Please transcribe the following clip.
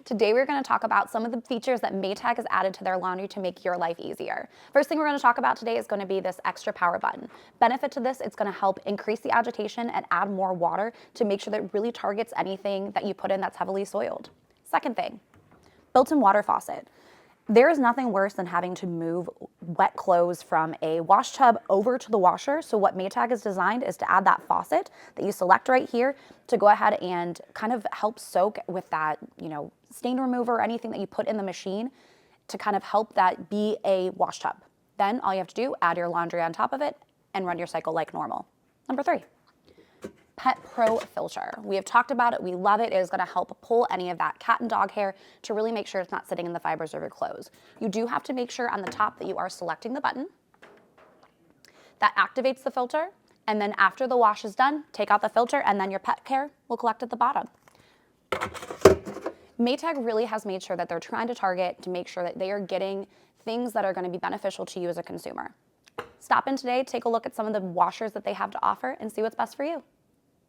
Today we're going to talk about some of the features that Maytag has added to their laundry to make your life easier. First thing we're going to talk about today is going to be this extra power button. Benefit to this, it's going to help increase the agitation and add more water to make sure that it really targets anything that you put in that's heavily soiled. Second thing, built-in water faucet. There is nothing worse than having to move wet clothes from a wash tub over to the washer. So what Maytag is designed is to add that faucet that you select right here to go ahead and kind of help soak with that, stain remover or anything that you put in the machine to kind of help that be a wash tub. Then all you have to do, add your laundry on top of it and run your cycle like normal. Number 3. Pet Pro filter. We have talked about it. We love it. It is going to help pull any of that cat and dog hair to really make sure it's not sitting in the fibers of your clothes. You do have to make sure on the top that you are selecting the button. That activates the filter. And then after the wash is done, take out the filter and then your pet hair will collect at the bottom. Maytag really has made sure that they're trying to target to make sure that they are getting things that are going to be beneficial to you as a consumer. Stop in today, take a look at some of the washers that they have to offer and see what's best for you.